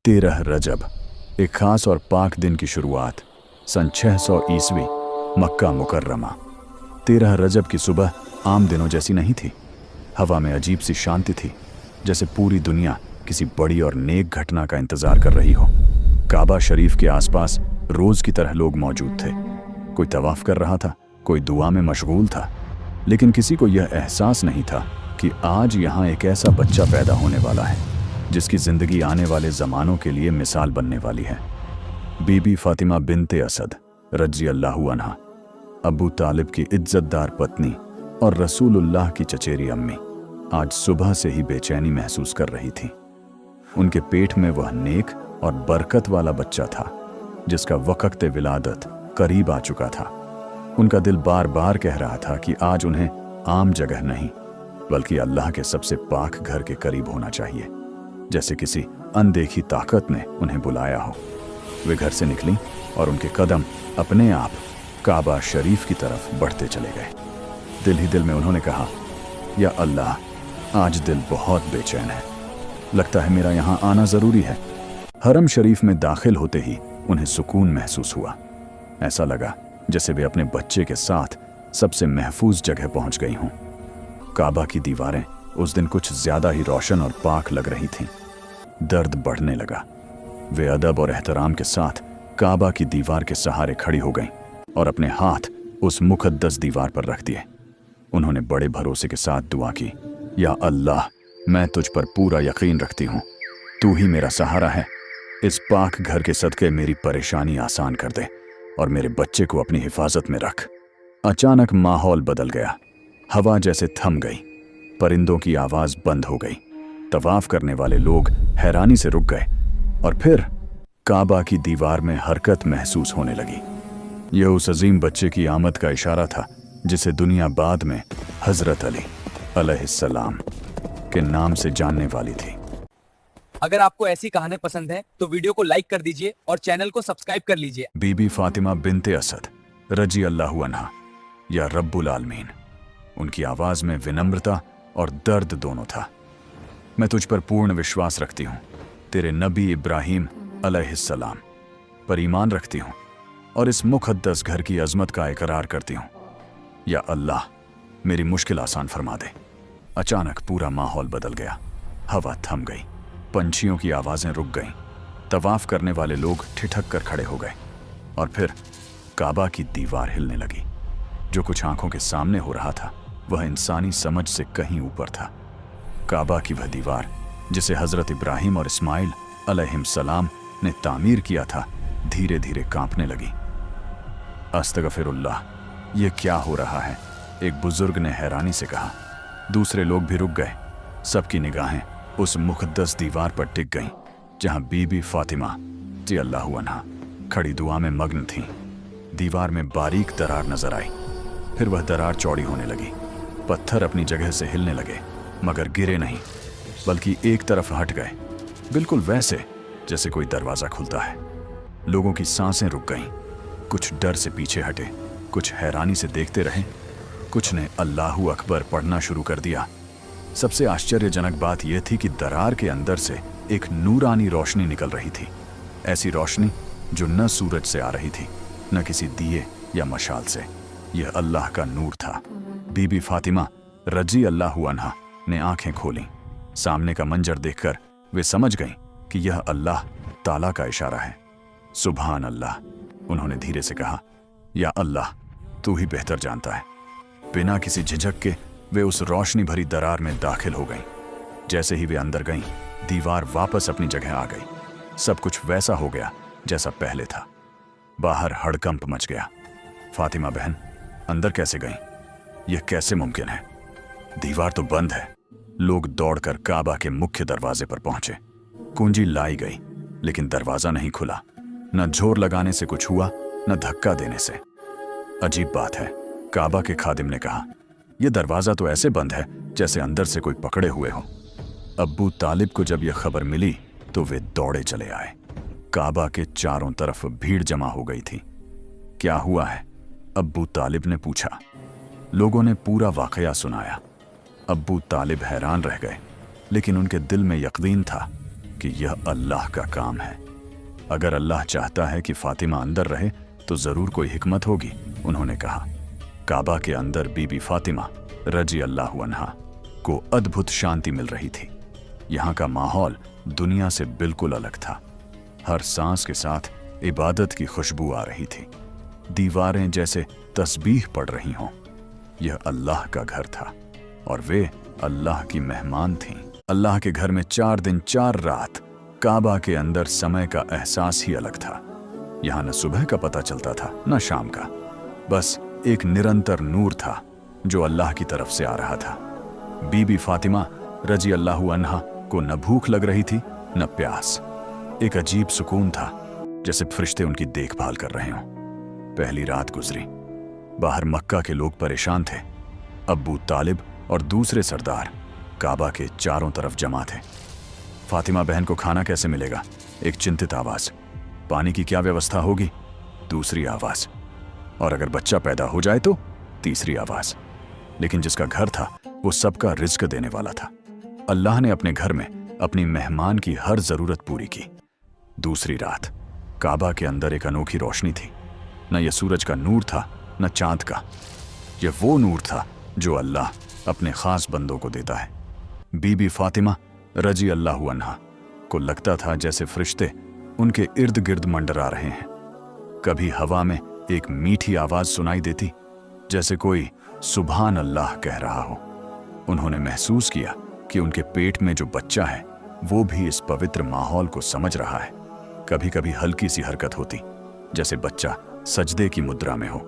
13 रजब, एक खास और पाक दिन की शुरुआत, सन 600 ईस्वी, मक्का मुकर्रमा। 13 रजब की सुबह आम दिनों जैसी नहीं थी। हवा में अजीब सी शांति थी, जैसे पूरी दुनिया किसी बड़ी और नेक घटना का इंतजार कर रही हो। काबा शरीफ के आसपास रोज की तरह लोग मौजूद थे। कोई तवाफ कर रहा था, कोई दुआ में मशगूल था, लेकिन किसी को यह एहसास नहीं था कि आज यहाँ एक ऐसा बच्चा पैदा होने वाला है जिसकी जिंदगी आने वाले जमानों के लिए मिसाल बनने वाली है। बीबी फातिमा बिनते असद रज़ी अल्लाहु अन्हा, अबू तालिब की इज्जतदार पत्नी और रसूलुल्लाह की चचेरी अम्मी, आज सुबह से ही बेचैनी महसूस कर रही थी। उनके पेट में वह नेक और बरकत वाला बच्चा था जिसका वक़्त विलादत करीब आ चुका था। उनका दिल बार बार कह रहा था कि आज उन्हें आम जगह नहीं बल्कि अल्लाह के सबसे पाक घर के करीब होना चाहिए, जैसे किसी अनदेखी ताकत ने उन्हें बुलाया हो। वे घर से निकलीं और उनके कदम अपने आप काबा शरीफ की तरफ बढ़ते चले गए। दिल ही दिल में उन्होंने कहा, या अल्लाह, आज दिल बहुत बेचैन है, लगता है मेरा यहाँ आना ज़रूरी है। हरम शरीफ में दाखिल होते ही उन्हें सुकून महसूस हुआ। ऐसा लगा जैसे वे अपने बच्चे के साथ सबसे महफूज जगह पहुंच गई हों। काबा की दीवारें उस दिन कुछ ज्यादा ही रोशन और पाक लग रही थीं। दर्द बढ़ने लगा। वे अदब और एहतराम के साथ काबा की दीवार के सहारे खड़ी हो गईं और अपने हाथ उस मुकद्दस दीवार पर रख दिए। उन्होंने बड़े भरोसे के साथ दुआ की, या अल्लाह, मैं तुझ पर पूरा यकीन रखती हूँ, तू ही मेरा सहारा है। इस पाक घर के सदके मेरी परेशानी आसान कर दे और मेरे बच्चे को अपनी हिफाजत में रख। अचानक माहौल बदल गया। हवा जैसे थम गई, परिंदों की आवाज बंद हो गई। तवाफ करने वाले लोग हैरानी से रुक गए और फिर काबा की दीवार में हरकत महसूस होने लगी। यह उस अजीम बच्चे की आमद का इशारा था जिसे दुनिया बाद में हजरत अली अलैहिस्सलाम के नाम से जानने वाली थी। अगर आपको ऐसी कहानियां पसंद हैं तो वीडियो को लाइक कर दीजिए और चैनल को सब्सक्राइब कर लीजिए। बीबी फातिमा बिनते असद रज़ी अल्लाहु अन्हा, या रब्बुल आलमीन। उनकी आवाज में विनम्रता और दर्द दोनों था। मैं तुझ पर पूर्ण विश्वास रखती हूँ, तेरे नबी इब्राहिम अलैहिस्सलाम पर ईमान रखती हूँ और इस मुक़द्दस घर की अजमत का इकरार करती हूँ। या अल्लाह, मेरी मुश्किल आसान फरमा दे। अचानक पूरा माहौल बदल गया। हवा थम गई, पंछियों की आवाज़ें रुक गईं, तवाफ करने वाले लोग ठिठक कर खड़े हो गए और फिर काबा की दीवार हिलने लगी। जो कुछ आंखों के सामने हो रहा था वह इंसानी समझ से कहीं ऊपर था। काबा की वह दीवार जिसे हज़रत इब्राहिम और इस्माइल अलैहिस्सलाम ने तामीर किया था, धीरे धीरे कांपने लगी। अस्तगफिरुल्लाह, ये क्या हो रहा है? एक बुजुर्ग ने हैरानी से कहा। दूसरे लोग भी रुक गए। सबकी निगाहें उस मुक़द्दस दीवार पर टिक गईं जहां बीबी फातिमा रज़ी अल्लाहु अन्हा खड़ी दुआ में मग्न थीं। दीवार में बारीक दरार नजर आई, फिर वह दरार चौड़ी होने लगी। पत्थर अपनी जगह से हिलने लगे, मगर गिरे नहीं बल्कि एक तरफ हट गए, बिल्कुल वैसे जैसे कोई दरवाजा खुलता है। लोगों की सांसें रुक गईं। कुछ डर से पीछे हटे, कुछ हैरानी से देखते रहे, कुछ ने अल्लाहु अकबर पढ़ना शुरू कर दिया। सबसे आश्चर्यजनक बात यह थी कि दरार के अंदर से एक नूरानी रोशनी निकल रही थी। ऐसी रोशनी जो न सूरज से आ रही थी, न किसी दिए या मशाल से। यह अल्लाह का नूर था। बीबी फातिमा रज़ी अल्लाहु अन्हा ने आंखें खोलीं। सामने का मंजर देखकर वे समझ गईं कि यह अल्लाह ताला का इशारा है। सुभान अल्लाह, उन्होंने धीरे से कहा, या अल्लाह, तू ही बेहतर जानता है। बिना किसी झिझक के वे उस रोशनी भरी दरार में दाखिल हो गईं। जैसे ही वे अंदर गईं, दीवार वापस अपनी जगह आ गई। सब कुछ वैसा हो गया जैसा पहले था। बाहर हड़कंप मच गया। फातिमा बहन, अंदर कैसे गईं? यह कैसे मुमकिन है? दीवार तो बंद है। लोग दौड़कर काबा के मुख्य दरवाजे पर पहुंचे। कुंजी लाई गई, लेकिन दरवाजा नहीं खुला। न जोर लगाने से कुछ हुआ, न धक्का देने से। अजीब बात है, काबा के खादिम ने कहा, यह दरवाजा तो ऐसे बंद है जैसे अंदर से कोई पकड़े हुए हो। अब्बू तालिब को जब यह खबर मिली तो वे दौड़े चले आए। काबा के चारों तरफ भीड़ जमा हो गई थी। क्या हुआ है? अब्बू तालिब ने पूछा। लोगों ने पूरा वाकया सुनाया। अब्बू तालिब हैरान रह गए, लेकिन उनके दिल में यकीन था कि यह अल्लाह का काम है। अगर अल्लाह चाहता है कि फातिमा अंदर रहे तो जरूर कोई हिकमत होगी, उन्होंने कहा। काबा के अंदर बीबी फातिमा रजी अल्लाह अन्हा को अद्भुत शांति मिल रही थी। यहाँ का माहौल दुनिया से बिल्कुल अलग था। हर सांस के साथ इबादत की खुशबू आ रही थी। दीवारें जैसे तस्बीह पढ़ रही हों। यह अल्लाह का घर था और वे अल्लाह की मेहमान थीं। अल्लाह के घर में 4 दिन 4 रात काबा के अंदर समय का एहसास ही अलग था। यहाँ न सुबह का पता चलता था न शाम का, बस एक निरंतर नूर था जो अल्लाह की तरफ से आ रहा था। बीबी फातिमा रजी अल्लाह अन्हा को न भूख लग रही थी न प्यास। एक अजीब सुकून था, जैसे फरिश्ते उनकी देखभाल कर रहे हों। पहली रात गुजरी। बाहर मक्का के लोग परेशान थे। अब्बू तालिब और दूसरे सरदार काबा के चारों तरफ जमा थे। फातिमा बहन को खाना कैसे मिलेगा? एक चिंतित आवाज। पानी की क्या व्यवस्था होगी? दूसरी आवाज। और अगर बच्चा पैदा हो जाए तो? तीसरी आवाज। लेकिन जिसका घर था वो सबका रिज्क देने वाला था। अल्लाह ने अपने घर में अपनी मेहमान की हर जरूरत पूरी की। दूसरी रात काबा के अंदर एक अनोखी रोशनी थी। न यह सूरज का नूर था न चांद का। यह वो नूर था जो अल्लाह अपने खास बंदों को देता है। बीबी फातिमा रजी अल्लाह अन्हा को लगता था जैसे फरिश्ते उनके इर्द गिर्द मंडरा रहे हैं। कभी हवा में एक मीठी आवाज सुनाई देती, जैसे कोई सुभान अल्लाह कह रहा हो। उन्होंने महसूस किया कि उनके पेट में जो बच्चा है वो भी इस पवित्र माहौल को समझ रहा है। कभी कभी हल्की सी हरकत होती, जैसे बच्चा सजदे की मुद्रा में हो।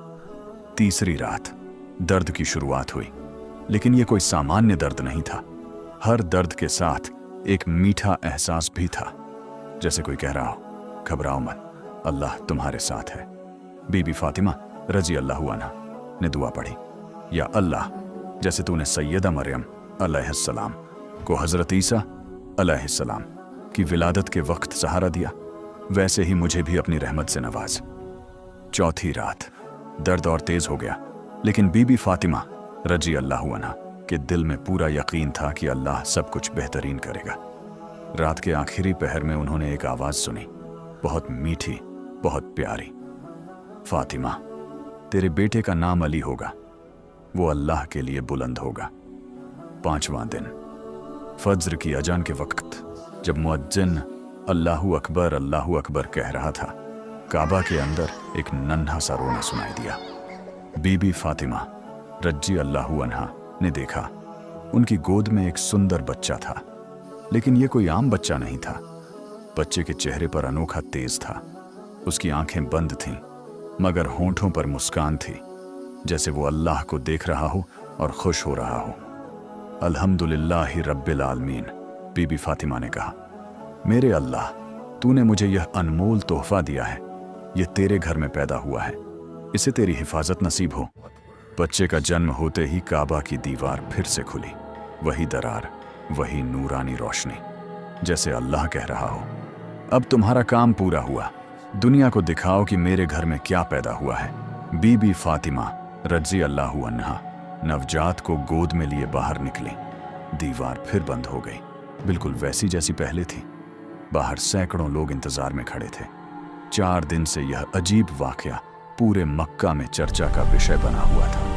तीसरी रात दर्द की शुरुआत हुई, लेकिन यह कोई सामान्य दर्द नहीं था। हर दर्द के साथ एक मीठा एहसास भी था, जैसे कोई कह रहा हो, घबराओ मत, अल्लाह तुम्हारे साथ है। बीबी फातिमा रजी अल्लाह अन्हा ने दुआ पढ़ी, या अल्लाह, जैसे तूने सैयदा मरियम अलैहिस्सलाम को हजरत ईसा अलैहिस्सलाम की विलादत के वक्त सहारा दिया, वैसे ही मुझे भी अपनी रहमत से नवाज। चौथी रात दर्द और तेज हो गया, लेकिन बीबी फातिमा रजी अल्लाह अन्हा के दिल में पूरा यकीन था कि अल्लाह सब कुछ बेहतरीन करेगा। रात के आखिरी पहर में उन्होंने एक आवाज सुनी, बहुत मीठी, बहुत प्यारी। फातिमा, तेरे बेटे का नाम अली होगा, वो अल्लाह के लिए बुलंद होगा। 5वां दिन फज्र की अजान के वक्त जब मुअज्जिन अल्लाहु अकबर कह रहा था, काबा के अंदर एक नन्हा सा रोना सुनाई दिया। बीबी फातिमा रजी अल्लाह अन्हा ने देखा, उनकी गोद में एक सुंदर बच्चा था, लेकिन यह कोई आम बच्चा नहीं था। बच्चे के चेहरे पर अनोखा तेज था। उसकी आंखें बंद थीं, मगर होंठों पर मुस्कान थी, जैसे वो अल्लाह को देख रहा हो और खुश हो रहा हो। अल्हम्दुलिल्लाहि रब्बिल आलमीन, बीबी फातिमा ने कहा, मेरे अल्लाह, तूने मुझे यह अनमोल तोहफा दिया है। यह तेरे घर में पैदा हुआ है, इसे तेरी हिफाजत नसीब हो। बच्चे का जन्म होते ही काबा की दीवार फिर से खुली। वही दरार, वही नूरानी रोशनी, जैसे अल्लाह कह रहा हो, अब तुम्हारा काम पूरा हुआ, दुनिया को दिखाओ कि मेरे घर में क्या पैदा हुआ है। बीबी फातिमा रजी अल्लाह अन्हा नवजात को गोद में लिए बाहर निकली। दीवार फिर बंद हो गई, बिल्कुल वैसी जैसी पहले थी। बाहर सैकड़ों लोग इंतजार में खड़े थे। 4 दिन से यह अजीब वाकया पूरे मक्का में चर्चा का विषय बना हुआ था।